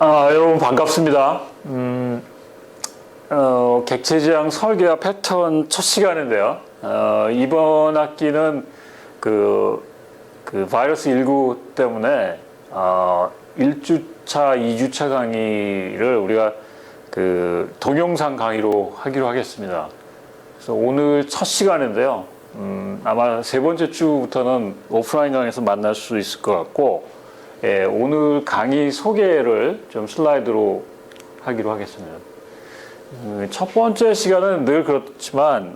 여러분 반갑습니다. 객체지향 설계와 패턴 첫 시간인데요. 이번 학기는 그 바이러스 19 때문에 1주차, 2주차 강의를 우리가 동영상 강의로 하기로 하겠습니다. 그래서 오늘 첫 시간인데요. 아마 세 번째 주부터는 오프라인 강의에서 만날 수 있을 것 같고, 오늘 강의 소개를 좀 슬라이드로 하기로 하겠습니다. 첫 번째 시간은 늘 그렇지만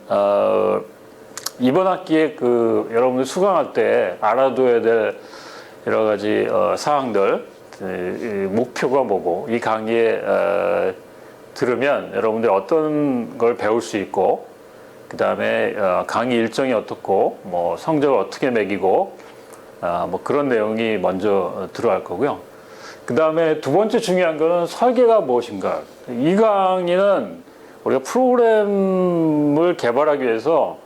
이번 학기에 여러분들 수강할 때 알아둬야 될 여러 가지 사항들, 목표가 뭐고, 이 강의에 들으면 여러분들이 어떤 걸 배울 수 있고, 그 다음에 강의 일정이 어떻고, 뭐 성적을 어떻게 매기고, 뭐 그런 내용이 먼저 들어갈 거고요. 그 다음에 두 번째 중요한 거는 설계가 무엇인가. 이 강의는 우리가 프로그램을 개발하기 위해서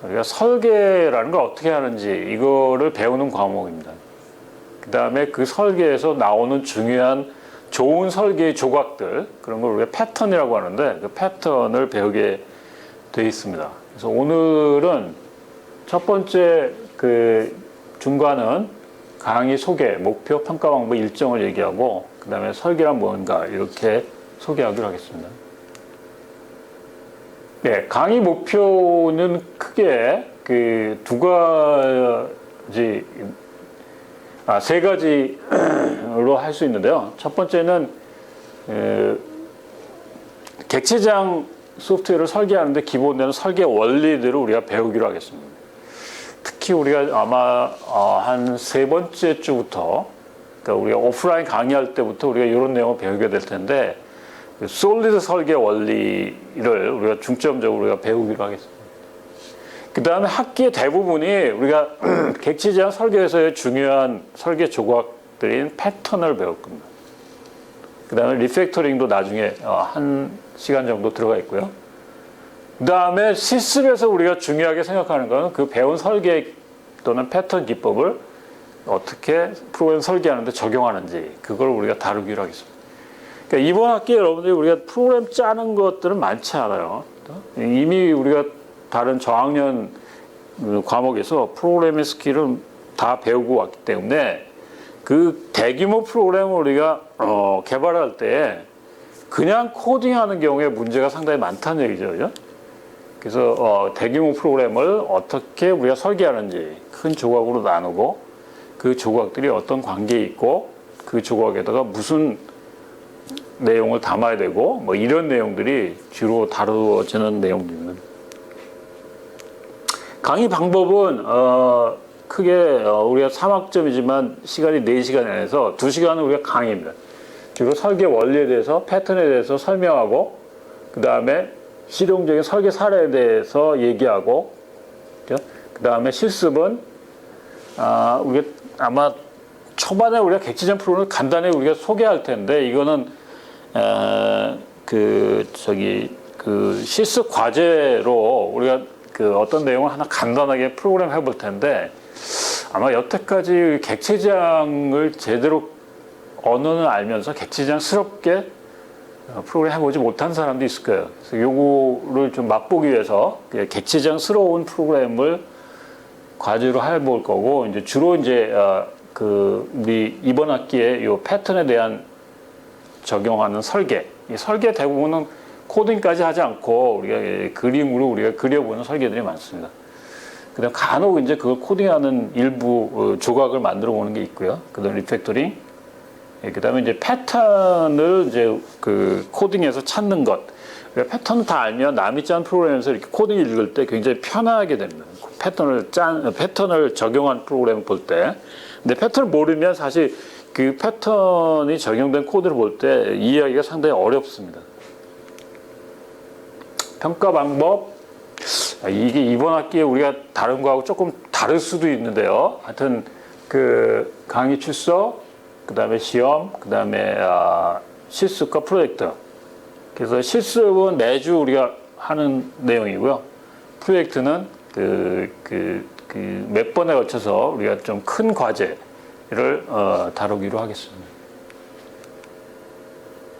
우리가 설계라는 걸 어떻게 하는지 이거를 배우는 과목입니다. 그 다음에 그 설계에서 나오는 중요한 좋은 설계의 조각들, 그런 걸 우리가 패턴이라고 하는데, 그 패턴을 배우게 되어 있습니다. 그래서 오늘은 첫 번째 중간은 강의 소개, 목표, 평가 방법, 일정을 얘기하고, 그 다음에 설계란 뭔가 이렇게 소개하기로 하겠습니다. 네, 강의 목표는 크게 세 가지로 할 수 있는데요. 첫 번째는 객체지향 소프트웨어를 설계하는데 기본되는 설계 원리들을 우리가 배우기로 하겠습니다. 특히 우리가 아마 한 세 번째 주부터, 그러니까 우리가 오프라인 강의할 때부터 우리가 이런 내용을 배우게 될 텐데, 솔리드 설계 원리를 우리가 중점적으로 우리가 배우기로 하겠습니다. 그 다음에 학기의 대부분이 우리가 객체지향 설계에서의 중요한 설계 조각들인 패턴을 배울 겁니다. 그 다음에 리팩토링도 나중에 한 시간 정도 들어가 있고요. 그 다음에 실습에서 우리가 중요하게 생각하는 것은 그 배운 설계 또는 패턴 기법을 어떻게 프로그램 설계하는데 적용하는지, 그걸 우리가 다루기로 하겠습니다. 그러니까 이번 학기에 여러분들이 우리가 프로그램 짜는 것들은 많지 않아요. 이미 우리가 다른 저학년 과목에서 프로그래밍 스킬을 다 배우고 왔기 때문에 그 대규모 프로그램을 우리가 개발할 때 그냥 코딩하는 경우에 문제가 상당히 많다는 얘기죠. 그죠? 그래서 대규모 프로그램을 어떻게 우리가 설계하는지 큰 조각으로 나누고, 그 조각들이 어떤 관계에 있고, 그 조각에다가 무슨 내용을 담아야 되고, 뭐 이런 내용들이 주로 다루어지는 내용들입니다. 강의 방법은 크게 우리가 3학점이지만 시간이 4시간 안에서 2시간은 우리가 강의입니다. 주로 설계 원리에 대해서, 패턴에 대해서 설명하고, 그 다음에 실용적인 설계 사례에 대해서 얘기하고, 그 다음에 실습은 우리가 아마 초반에 우리가 객체지향 프로그램을 간단히 우리가 소개할 텐데, 이거는 실습 과제로 우리가 어떤 내용을 하나 간단하게 프로그램 해볼 텐데, 아마 여태까지 객체지향을 제대로 언어는 알면서 객체지향스럽게 프로그램 해보지 못한 사람도 있을 거예요. 그래서 요거를 좀 맛보기 위해서 객체지향스러운 프로그램을 과제로 해볼 거고, 이제 주로 우리 이번 학기에 요 패턴에 대한 적용하는 설계, 이 설계 대부분은 코딩까지 하지 않고 우리가 그림으로 우리가 그려보는 설계들이 많습니다. 그다음 간혹 이제 그걸 코딩하는 일부 조각을 만들어 보는 게 있고요. 그다음 리팩토링, 그다음에 이제 패턴을 코딩에서 찾는 것. 패턴 다 알면 남이 짠 프로그램에서 이렇게 코딩 읽을 때 굉장히 편하게 됩니다. 패턴을 적용한 프로그램 볼 때. 근데 패턴을 모르면 사실 그 패턴이 적용된 코드를 볼 때 이해하기가 상당히 어렵습니다. 평가 방법. 이게 이번 학기에 우리가 다른 거하고 조금 다를 수도 있는데요. 하여튼 강의 출석, 그 다음에 시험, 그 다음에 실습과 프로젝트. 그래서 실습은 매주 우리가 하는 내용이고요. 프로젝트는 몇 번에 걸쳐서 우리가 좀 큰 과제를 다루기로 하겠습니다.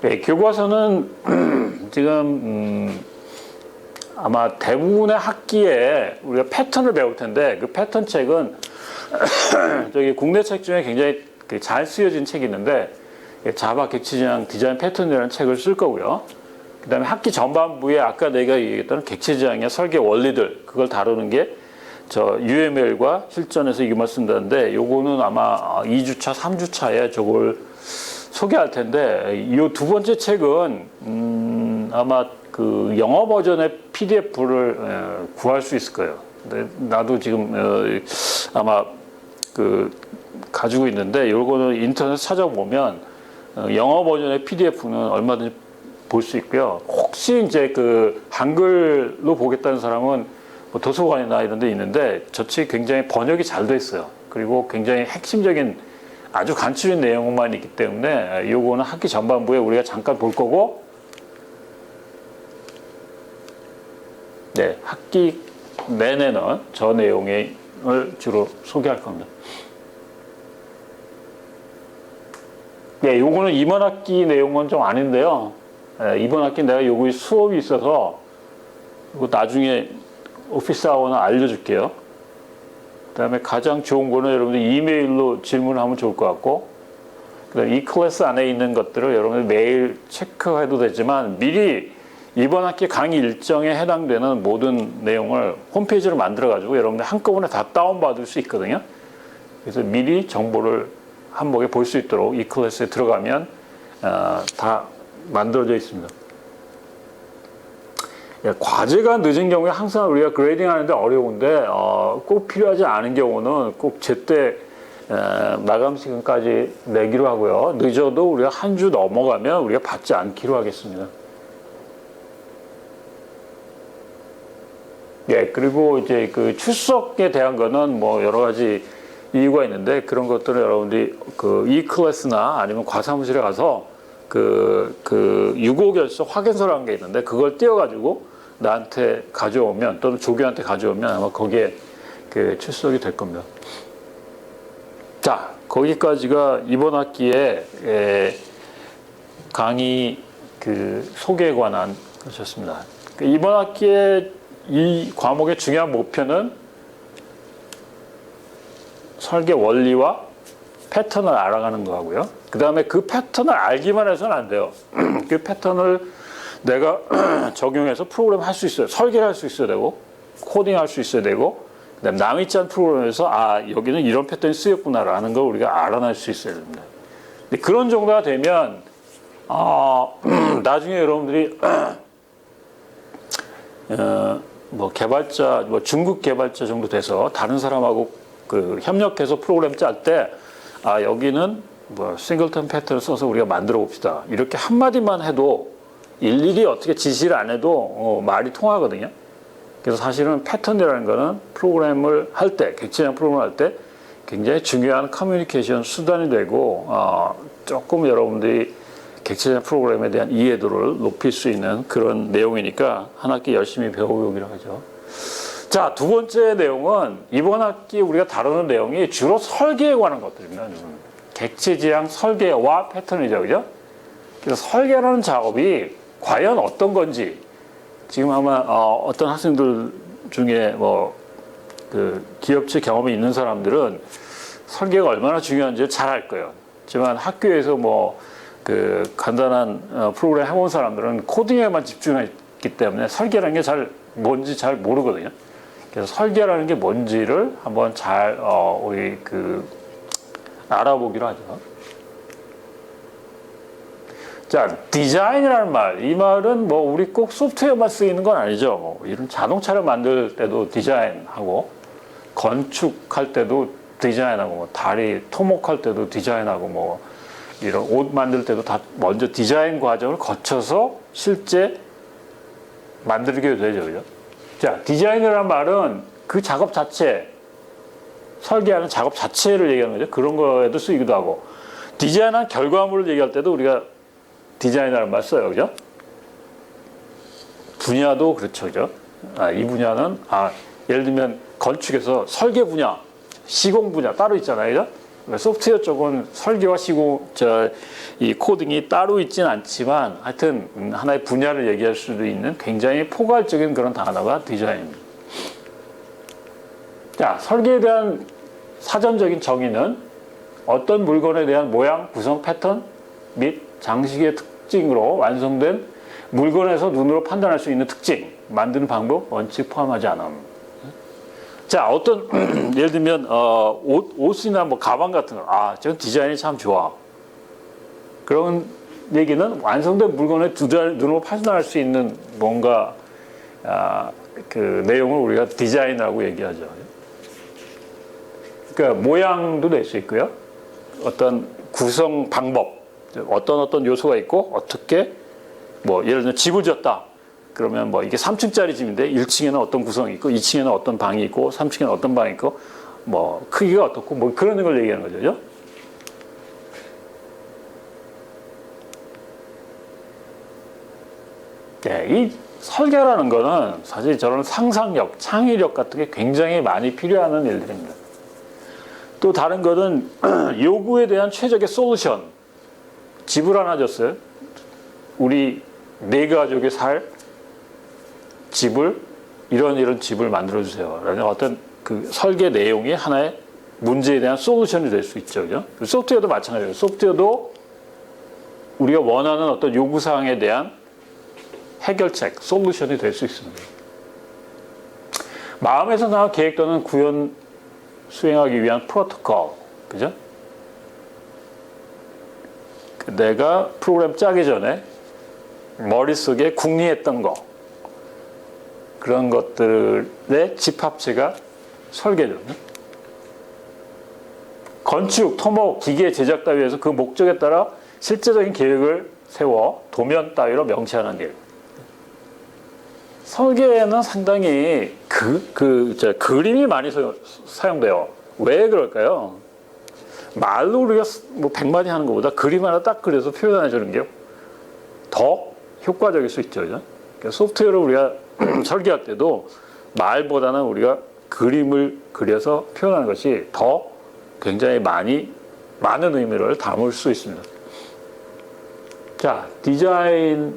네, 교과서는 지금 아마 대부분의 학기에 우리가 패턴을 배울 텐데 그 패턴 책은 저기 국내 책 중에 굉장히 잘 쓰여진 책이 있는데 자바 객체지향 디자인 패턴이라는 책을 쓸 거고요. 그 다음에 학기 전반부에 아까 내가 얘기했던 객체지향의 설계 원리들 그걸 다루는 게 저 UML과 실전에서 이것만 쓴다는데 요거는 아마 2주차, 3주차에 저걸 소개할 텐데 이 두 번째 책은 아마 그 영어 버전의 PDF를 구할 수 있을 거예요. 근데 나도 지금 아마 그 가지고 있는데 요거는 인터넷 찾아보면 영어 버전의 PDF는 얼마든지 볼 수 있고요. 혹시 이제 그 한글로 보겠다는 사람은 뭐 도서관이나 이런 데 있는데 저 책 굉장히 번역이 잘 돼 있어요. 그리고 굉장히 핵심적인 아주 간추린 내용만 있기 때문에 요거는 학기 전반부에 우리가 잠깐 볼 거고 네, 학기 내내는 저 내용을 주로 소개할 겁니다. 네, 요거는 이번 학기 내용은 좀 아닌데요. 네, 이번 학기 내가 요거 수업이 있어서 이거 나중에 오피스 아워는 알려줄게요. 그 다음에 가장 좋은 거는 여러분들 이메일로 질문하면 좋을 것 같고, 그다음에 이 클래스 안에 있는 것들을 여러분들 매일 체크해도 되지만 미리 이번 학기 강의 일정에 해당되는 모든 내용을 홈페이지로 만들어가지고 여러분들 한꺼번에 다 다운받을 수 있거든요. 그래서 미리 정보를 한목에 볼 수 있도록 이 클래스에 들어가면 다 만들어져 있습니다. 과제가 늦은 경우에 항상 우리가 그레이딩 하는데 어려운데 꼭 필요하지 않은 경우는 꼭 제때 마감 시간까지 내기로 하고요. 늦어도 우리가 한 주 넘어가면 우리가 받지 않기로 하겠습니다. 예, 그리고 이제 그 출석에 대한 거는 뭐 여러 가지 이유가 있는데 그런 것들은 여러분들이 그 이 클래스나 아니면 과사무실에 가서 그 유고 결서 확인서라는 게 있는데 그걸 띄워가지고 나한테 가져오면 또는 조교한테 가져오면 아마 거기에 그 출석이 될 겁니다. 자, 거기까지가 이번 학기에 강의 그 소개에 관한 것이었습니다. 이번 학기에 이 과목의 중요한 목표는 설계 원리와 패턴을 알아가는 거고요. 그 다음에 그 패턴을 알기만 해서는 안 돼요. 그 패턴을 내가 적용해서 프로그램 할 수 있어요. 설계를 할 수 있어야 되고, 코딩 할 수 있어야 되고, 그 다음에 남이 짠 프로그램에서 여기는 이런 패턴이 쓰였구나라는 걸 우리가 알아낼 수 있어야 됩니다. 근데 그런 정도가 되면, 나중에 여러분들이, 뭐 개발자, 뭐 중급 개발자 정도 돼서 다른 사람하고 그 협력해서 프로그램 짤 때, 여기는 뭐 싱글턴 패턴을 써서 우리가 만들어 봅시다. 이렇게 한마디만 해도 일일이 어떻게 지시를 안 해도 말이 통하거든요. 그래서 사실은 패턴이라는 거는 프로그램을 할 때, 객체적 프로그램을 할 때 굉장히 중요한 커뮤니케이션 수단이 되고 조금 여러분들이 객체적 프로그램에 대한 이해도를 높일 수 있는 그런 내용이니까 한 학기 열심히 배워보기로 하죠. 자, 두 번째 내용은 이번 학기 우리가 다루는 내용이 주로 설계에 관한 것들입니다. 객체지향 설계와 패턴이죠, 그죠? 그래서 설계라는 작업이 과연 어떤 건지 지금 아마 어떤 학생들 중에 뭐 그 기업체 경험이 있는 사람들은 설계가 얼마나 중요한지 잘 알 거예요. 하지만 학교에서 뭐 그 간단한 프로그램 해본 사람들은 코딩에만 집중했기 때문에 설계라는 게 뭔지 잘 모르거든요. 그래서 설계라는 게 뭔지를 한번 잘 우리 그 알아보기로 하죠. 자, 디자인이라는 말, 이 말은 뭐 우리 꼭 소프트웨어만 쓰이는 건 아니죠. 뭐 이런 자동차를 만들 때도 디자인하고, 건축할 때도 디자인하고, 뭐 다리 토목할 때도 디자인하고, 뭐 이런 옷 만들 때도 다 먼저 디자인 과정을 거쳐서 실제 만들게 되죠, 그죠? 자, 디자인이라는 말은 그 작업 자체, 설계하는 작업 자체를 얘기하는 거죠. 그런 거에도 쓰이기도 하고, 디자인한 결과물을 얘기할 때도 우리가 디자인이라는 말 써요, 그죠? 분야도 그렇죠, 그죠? 이 분야는 예를 들면 건축에서 설계 분야, 시공 분야 따로 있잖아요, 그죠? 소프트웨어 쪽은 설계와 이 코딩이 따로 있지는 않지만 하여튼 하나의 분야를 얘기할 수도 있는 굉장히 포괄적인 그런 단어가 디자인입니다. 자, 설계에 대한 사전적인 정의는 어떤 물건에 대한 모양, 구성, 패턴 및 장식의 특징으로 완성된 물건에서 눈으로 판단할 수 있는 특징, 만드는 방법, 원칙 포함하지 않음. 자, 어떤 예를 들면 옷이나 뭐 가방 같은 거, 저건 디자인이 참 좋아. 그런 얘기는 완성된 물건을 눈으로 판단할 수 있는 뭔가 그 내용을 우리가 디자인이라고 얘기하죠. 그러니까 모양도 낼 수 있고요. 어떤 구성 방법, 어떤 요소가 있고 어떻게 뭐 예를 들면 집을 졌다. 그러면 뭐 이게 3층짜리 집인데 1층에는 어떤 구성이 있고 2층에는 어떤 방이 있고 3층에는 어떤 방이 있고 뭐 크기가 어떻고 뭐 그런 걸 얘기하는 거죠. 네, 이 설계라는 거는 사실 저런 상상력, 창의력 같은 게 굉장히 많이 필요한 일들입니다. 또 다른 거는 요구에 대한 최적의 솔루션. 집을 하나 줬어요. 우리 네 가족이 살 집을 이런 집을 만들어 주세요. 라는 어떤 그 설계 내용이 하나의 문제에 대한 솔루션이 될 수 있죠. 그죠? 소프트웨어도 마찬가지예요. 소프트웨어도 우리가 원하는 어떤 요구사항에 대한 해결책, 솔루션이 될 수 있습니다. 마음에서나 계획 또는 구현 수행하기 위한 프로토콜, 그죠? 내가 프로그램 짜기 전에 머릿속에 궁리했던 거, 그런 것들의 집합체가 설계죠. 건축, 토목, 기계 제작 따위에서 그 목적에 따라 실제적인 계획을 세워 도면 따위로 명시하는 일. 설계에는 상당히 그림이 많이 사용돼요. 왜 그럴까요? 말로 우리가 뭐 100마디 하는 것보다 그림 하나 딱 그려서 표현해 주는 게 더 효과적일 수 있죠. 그러니까 소프트웨어를 우리가 설계할 때도 말보다는 우리가 그림을 그려서 표현하는 것이 더 굉장히 많은 의미를 담을 수 있습니다. 자, 디자인을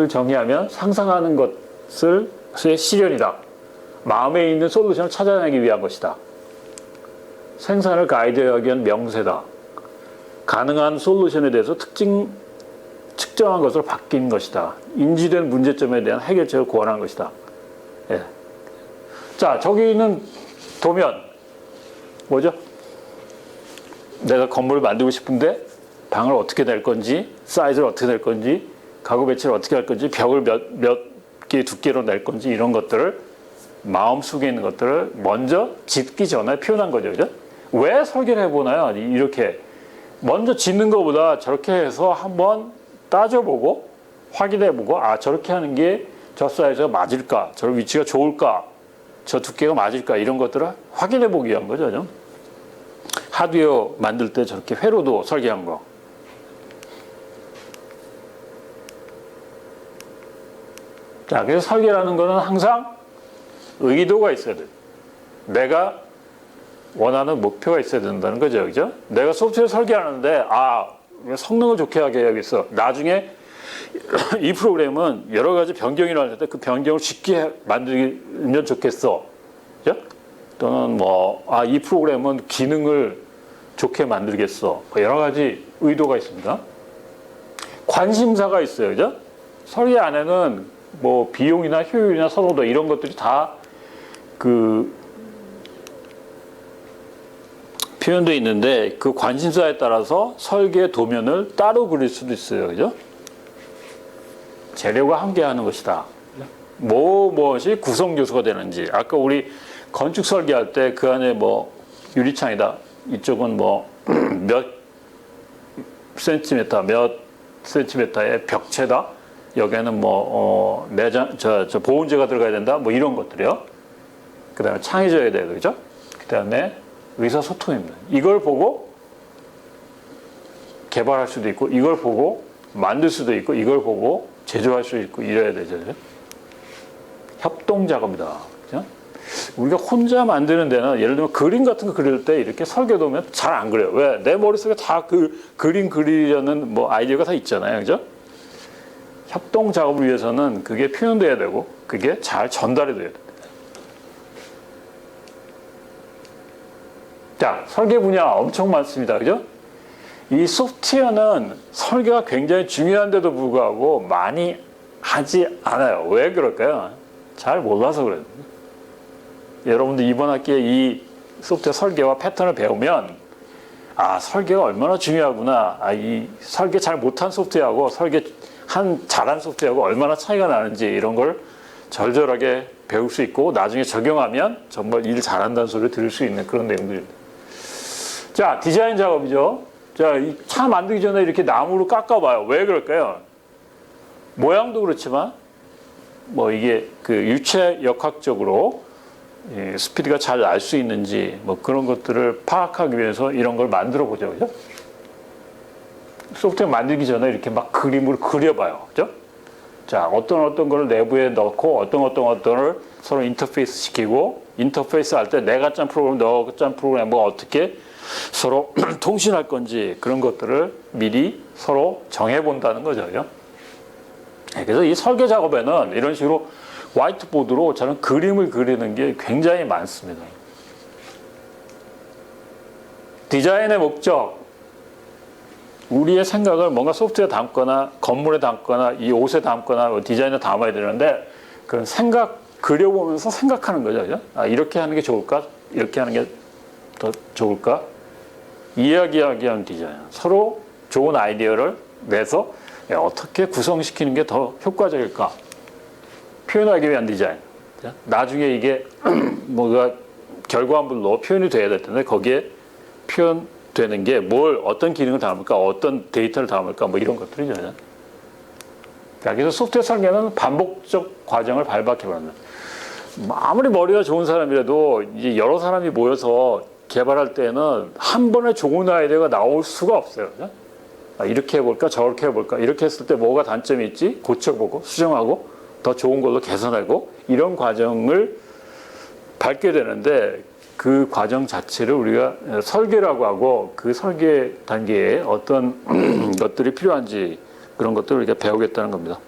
정의하면 상상하는 것의 실현이다. 마음에 있는 솔루션을 찾아내기 위한 것이다. 생산을 가이드하기 위한 명세다. 가능한 솔루션에 대해서 측정한 것으로 바뀐 것이다. 인지된 문제점에 대한 해결책을 고안한 것이다. 예. 자, 저기 있는 도면 뭐죠? 내가 건물을 만들고 싶은데 방을 어떻게 낼 건지, 사이즈를 어떻게 낼 건지, 가구 배치를 어떻게 할 건지, 벽을 몇 개 두께로 낼 건지 이런 것들을 마음속에 있는 것들을 먼저 짓기 전에 표현한 거죠. 그죠? 왜 설계를 해보나요? 이렇게 먼저 짓는 것보다 저렇게 해서 한번 따져보고 확인해보고 저렇게 하는 게 저 사이즈가 맞을까? 저 위치가 좋을까? 저 두께가 맞을까? 이런 것들을 확인해보기 위한 거죠. 그죠? 하드웨어 만들 때 저렇게 회로도 설계한 거. 자, 그래서 설계라는 거는 항상 의도가 있어야 돼요. 내가 원하는 목표가 있어야 된다는 거죠. 그죠? 내가 소프트웨어 설계하는데, 성능을 좋게 하게 해야겠어. 나중에 이 프로그램은 여러 가지 변경이 나올 때 그 변경을 쉽게 만들면 좋겠어. 그죠? 또는 이 프로그램은 기능을 좋게 만들겠어. 여러 가지 의도가 있습니다. 관심사가 있어요. 그죠? 설계 안에는 비용이나 효율이나 선호도 이런 것들이 다 표현되어 있는데 그 관심사에 따라서 설계 도면을 따로 그릴 수도 있어요. 그죠? 재료가 함께하는 것이다. 무엇이 구성 요소가 되는지. 아까 우리 건축 설계할 때 그 안에 유리창이다. 이쪽은 몇 센티미터, 몇 센티미터의 벽체다. 여기에는 보온재가 들어가야 된다. 이런 것들이요. 그 다음에 창의적이어야 돼요. 그죠? 그 다음에 의사소통입니다. 이걸 보고 개발할 수도 있고, 이걸 보고 만들 수도 있고, 이걸 보고 제조할 수 있고, 이래야 되죠. 협동 작업이다. 그죠? 우리가 혼자 만드는 데는 예를 들면 그림 같은 거 그릴 때 이렇게 설계도면 잘 안 그려요. 왜? 내 머릿속에 다 그 그림 그리려는 뭐 아이디어가 다 있잖아요. 그죠? 협동 작업을 위해서는 그게 표현돼야 되고 그게 잘 전달이 돼야 돼요. 자, 설계 분야 엄청 많습니다. 그죠? 이 소프트웨어는 설계가 굉장히 중요한데도 불구하고 많이 하지 않아요. 왜 그럴까요? 잘 몰라서 그래요. 여러분들 이번 학기에 이 소프트웨어 설계와 패턴을 배우면 설계가 얼마나 중요하구나. 이 설계 잘 못한 소프트웨어하고 잘한 소프트웨어하고 얼마나 차이가 나는지 이런 걸 절절하게 배울 수 있고 나중에 적용하면 정말 일 잘한다는 소리를 들을 수 있는 그런 내용들입니다. 자, 디자인 작업이죠. 자, 이 차 만들기 전에 이렇게 나무로 깎아봐요. 왜 그럴까요? 모양도 그렇지만 뭐 이게 그 유체 역학적으로 스피드가 잘 날 수 있는지 뭐 그런 것들을 파악하기 위해서 이런 걸 만들어 보죠. 그죠? 소프트웨어 만들기 전에 이렇게 막 그림으로 그려봐요. 그죠? 자, 어떤 걸 내부에 넣고 어떤 걸 서로 인터페이스 시키고 인터페이스 할 때 내가 짠 프로그램, 너가 짠 프로그램 뭐 어떻게 서로 통신할 건지 그런 것들을 미리 서로 정해본다는 거죠. 그죠? 그래서 이 설계 작업에는 이런 식으로 화이트보드로 저는 그림을 그리는 게 굉장히 많습니다. 디자인의 목적, 우리의 생각을 뭔가 소프트웨어에 담거나 건물에 담거나 이 옷에 담거나 디자인에 담아야 되는데 그런 그려보면서 생각하는 거죠. 그죠? 이렇게 하는 게 좋을까? 이렇게 하는 게 더 좋을까? 이야기하는 디자인. 서로 좋은 아이디어를 내서 어떻게 구성시키는 게 더 효과적일까? 표현하기 위한 디자인. 나중에 이게 뭐가 결과물로 표현이 돼야 될 텐데 거기에 표현되는 게 어떤 기능을 담을까? 어떤 데이터를 담을까? 뭐 이런 것들이죠. 그래서 소프트웨어 설계는 반복적 과정을 밟아가는. 아무리 머리가 좋은 사람이라도 이제 여러 사람이 모여서 개발할 때는 한 번에 좋은 아이디어가 나올 수가 없어요. 이렇게 해볼까? 저렇게 해볼까? 이렇게 했을 때 뭐가 단점이 있지? 고쳐보고 수정하고 더 좋은 걸로 개선하고 이런 과정을 밟게 되는데 그 과정 자체를 우리가 설계라고 하고 그 설계 단계에 어떤 것들이 필요한지 그런 것들을 우리가 배우겠다는 겁니다.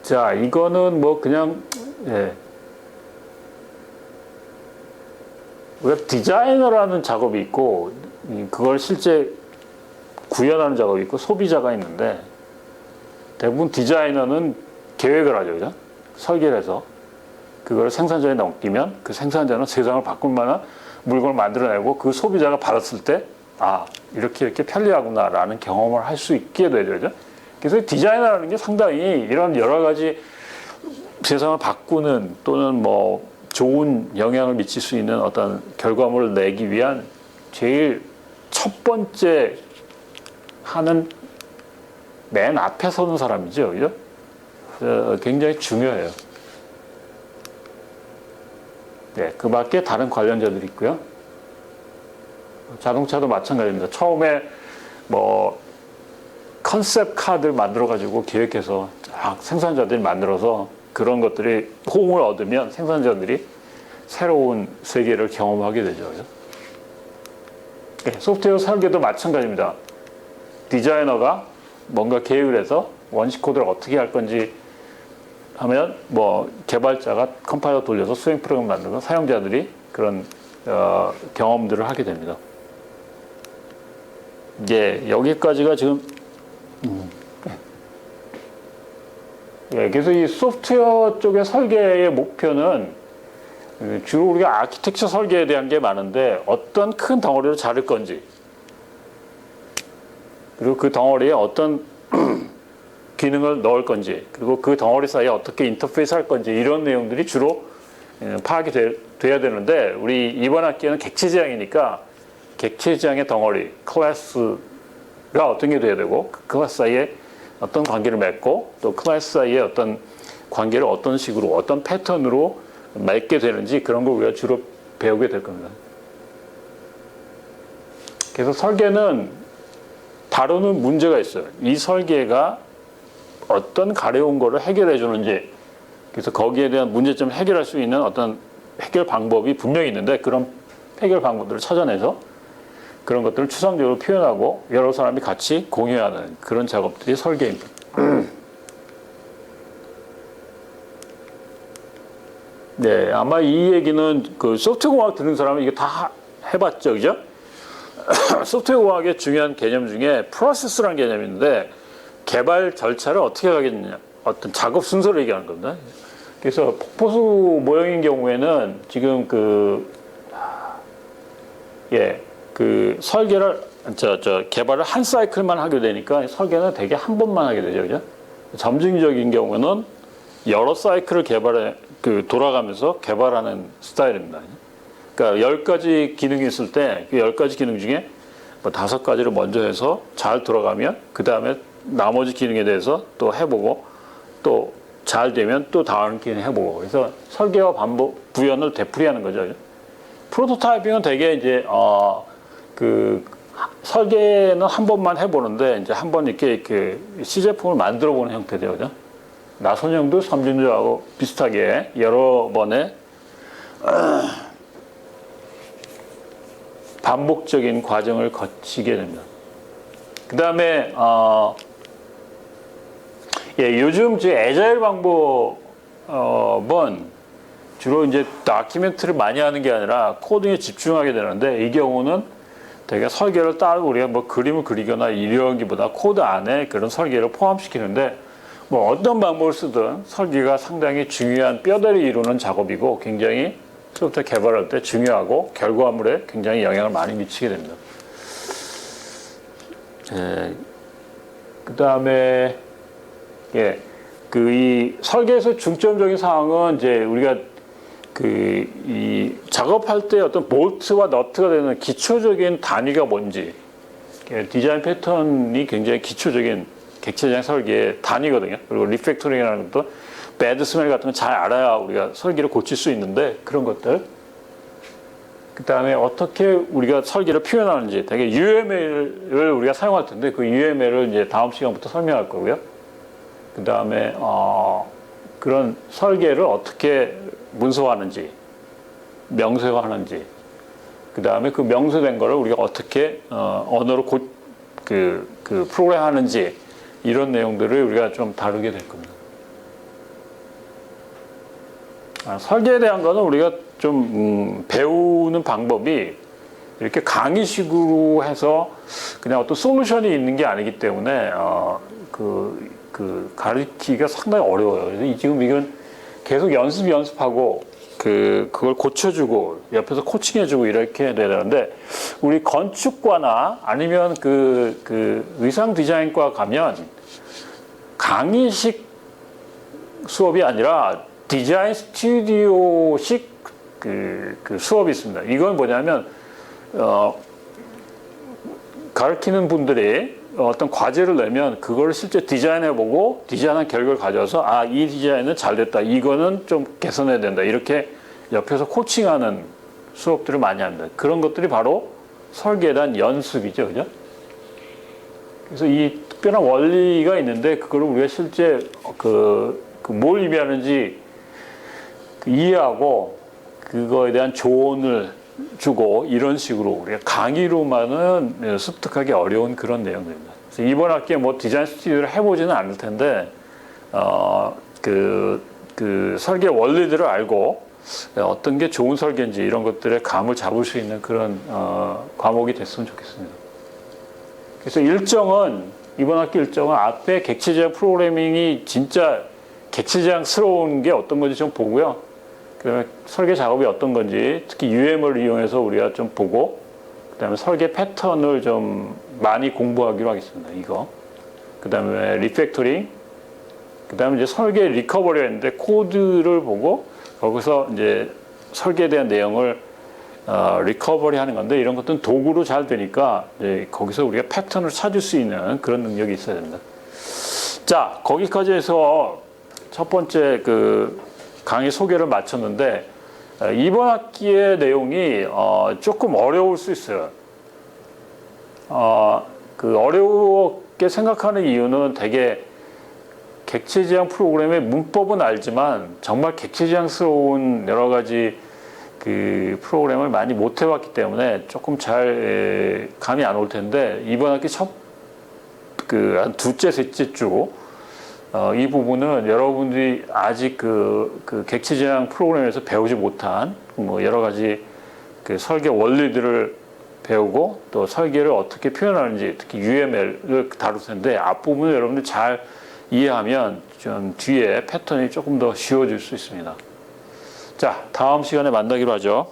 자, 이거는 뭐 그냥 우리가 디자이너라는 작업이 있고 그걸 실제 구현하는 작업이 있고 소비자가 있는데 대부분 디자이너는 계획을 하죠. 그죠? 설계를 해서 그걸 생산자에 넘기면 그 생산자는 세상을 바꿀 만한 물건을 만들어내고 그 소비자가 받았을 때 이렇게 편리하구나 라는 경험을 할 수 있게 되죠. 그죠? 그래서 디자이너라는 게 상당히 이런 여러 가지 세상을 바꾸는 또는 뭐 좋은 영향을 미칠 수 있는 어떤 결과물을 내기 위한 제일 첫 번째 하는 맨 앞에 서는 사람이죠. 그죠? 굉장히 중요해요. 네, 그 밖에 다른 관련자들이 있고요. 자동차도 마찬가지입니다. 처음에 뭐 컨셉 카드를 만들어가지고 기획해서 생산자들이 만들어서 그런 것들이 호응을 얻으면 생산자들이 새로운 세계를 경험하게 되죠. 네, 소프트웨어 설계도 마찬가지입니다. 디자이너가 뭔가 계획을 해서 원시 코드를 어떻게 할 건지 하면 뭐 개발자가 컴파일러 돌려서 수행 프로그램 만들고 사용자들이 그런 경험들을 하게 됩니다. 여기까지가 지금 그래서 이 소프트웨어 쪽의 설계의 목표는 주로 우리가 아키텍처 설계에 대한 게 많은데 어떤 큰 덩어리를 자를 건지 그리고 그 덩어리에 어떤 기능을 넣을 건지 그리고 그 덩어리 사이에 어떻게 인터페이스 할 건지 이런 내용들이 주로 파악이 돼야 되는데 우리 이번 학기에는 객체지향이니까 객체지향의 덩어리 클래스가 어떤 게 돼야 되고 그 클래스 사이에 어떤 관계를 맺고 또 클래스 사이에 어떤 관계를 어떤 식으로 어떤 패턴으로 맺게 되는지 그런 걸 우리가 주로 배우게 될 겁니다. 그래서 설계는 다루는 문제가 있어요. 이 설계가 어떤 가려운 거를 해결해 주는지 그래서 거기에 대한 문제점을 해결할 수 있는 어떤 해결 방법이 분명히 있는데 그런 해결 방법들을 찾아내서 그런 것들을 추상적으로 표현하고 여러 사람이 같이 공유하는 그런 작업들이 설계입니다. 네, 아마 이 얘기는 그 소프트웨어 공학 듣는 사람은 이게 다 해봤죠, 그죠? 소프트웨어 공학의 중요한 개념 중에 프로세스라는 개념이 있는데 개발 절차를 어떻게 가겠느냐, 어떤 작업 순서를 얘기하는 겁니다. 그래서 폭포수 모형인 경우에는 지금 그 설계를 개발을 한 사이클만 하게 되니까 설계는 대개 한 번만 하게 되죠, 그죠? 점증적인 경우는 여러 사이클을 돌아가면서 개발하는 스타일입니다. 그러니까 10가지 기능이 있을 때 그 10가지 기능 중에 뭐 5가지를 먼저 해서 잘 돌아가면 그 다음에 나머지 기능에 대해서 또 해보고 또 잘 되면 또 다음 기능 해보고 그래서 설계와 반복 구현을 되풀이하는 거죠. 프로토타이핑은 대개 이제 설계는 한 번만 해보는데 이제 한 번 이렇게 시제품을 만들어 보는 형태죠, 그죠? 나선형도 삼진조하고 비슷하게 여러 번의 반복적인 과정을 거치게 됩니다. 그 다음에 요즘 애자일 방법은 주로 이제 다큐멘트를 많이 하는 게 아니라 코딩에 집중하게 되는데 이 경우는 되게 설계를 따로 우리가 뭐 그림을 그리거나 이러기보다 코드 안에 그런 설계를 포함시키는데 뭐 어떤 방법을 쓰든 설계가 상당히 중요한 뼈대를 이루는 작업이고 굉장히 소프트웨어 개발할 때 중요하고 결과물에 굉장히 영향을 많이 미치게 됩니다. 그 다음에 이 설계에서 중점적인 사항은 이제 우리가 이 작업할 때 어떤 볼트와 너트가 되는 기초적인 단위가 뭔지 디자인 패턴이 굉장히 기초적인 객체장 설계의 단위거든요. 그리고 리팩토링이라는 것도 배드 스멜 같은 거 잘 알아야 우리가 설계를 고칠 수 있는데 그런 것들. 그 다음에 어떻게 우리가 설계를 표현하는지 되게 UML을 우리가 사용할 텐데 그 UML을 이제 다음 시간부터 설명할 거고요. 그 다음에 그런 설계를 어떻게 문서화하는지, 명세화하는지, 그 다음에 그 명세된 거를 우리가 어떻게 언어로 프로그램하는지 이런 내용들을 우리가 좀 다루게 될 겁니다. 설계에 대한 거는 우리가 좀 배우는 방법이 이렇게 강의식으로 해서 그냥 어떤 솔루션이 있는 게 아니기 때문에 가르치기가 상당히 어려워요. 그래서 지금 이건 계속 연습하고 그걸 고쳐주고 옆에서 코칭해주고 이렇게 해야 되는데 우리 건축과나 아니면 의상 디자인과 가면 강의식 수업이 아니라 디자인 스튜디오식 수업이 있습니다. 이건 뭐냐면 가르치는 분들이 어떤 과제를 내면 그걸 실제 디자인해보고 디자인한 결과를 가져와서 이 디자인은 잘 됐다. 이거는 좀 개선해야 된다. 이렇게 옆에서 코칭하는 수업들을 많이 합니다. 그런 것들이 바로 설계에 대한 연습이죠. 그죠? 그래서 이 특별한 원리가 있는데 그거를 우리가 실제 뭘 의미하는지 이해하고 그거에 대한 조언을 주고 이런 식으로 우리가 강의로만은 습득하기 어려운 그런 내용들입니다. 그래서 이번 학기에 뭐 디자인 스튜디오를 해보지는 않을 텐데 설계 원리들을 알고 어떤 게 좋은 설계인지 이런 것들의 감을 잡을 수 있는 그런 과목이 됐으면 좋겠습니다. 그래서 이번 학기 일정은 앞에 객체지향 프로그래밍이 진짜 객체지향스러운 게 어떤 건지 좀 보고요. 그다음에 설계 작업이 어떤 건지 특히 UM을 이용해서 우리가 좀 보고 그다음에 설계 패턴을 좀 많이 공부하기로 하겠습니다. 이거. 그다음에 리팩토링. 그다음에 이제 설계 리커버리가 있는데 코드를 보고 거기서 이제 설계에 대한 내용을 리커버리 하는 건데 이런 것들은 도구로 잘 되니까 이제 거기서 우리가 패턴을 찾을 수 있는 그런 능력이 있어야 됩니다. 자, 거기까지 해서 첫 번째 강의 소개를 마쳤는데 이번 학기의 내용이 조금 어려울 수 있어요. 어렵게 생각하는 이유는 되게 객체지향 프로그램의 문법은 알지만 정말 객체지향스러운 여러 가지 그 프로그램을 많이 못 해봤기 때문에 조금 잘 감이 안 올 텐데, 이번 학기 한 둘째, 셋째 주, 이 부분은 여러분들이 아직 그 객체지향 프로그램에서 배우지 못한 뭐 여러 가지 그 설계 원리들을 배우고 또 설계를 어떻게 표현하는지, 특히 UML을 다룰 텐데, 앞부분을 여러분들이 잘 이해하면 좀 뒤에 패턴이 조금 더 쉬워질 수 있습니다. 자, 다음 시간에 만나기로 하죠.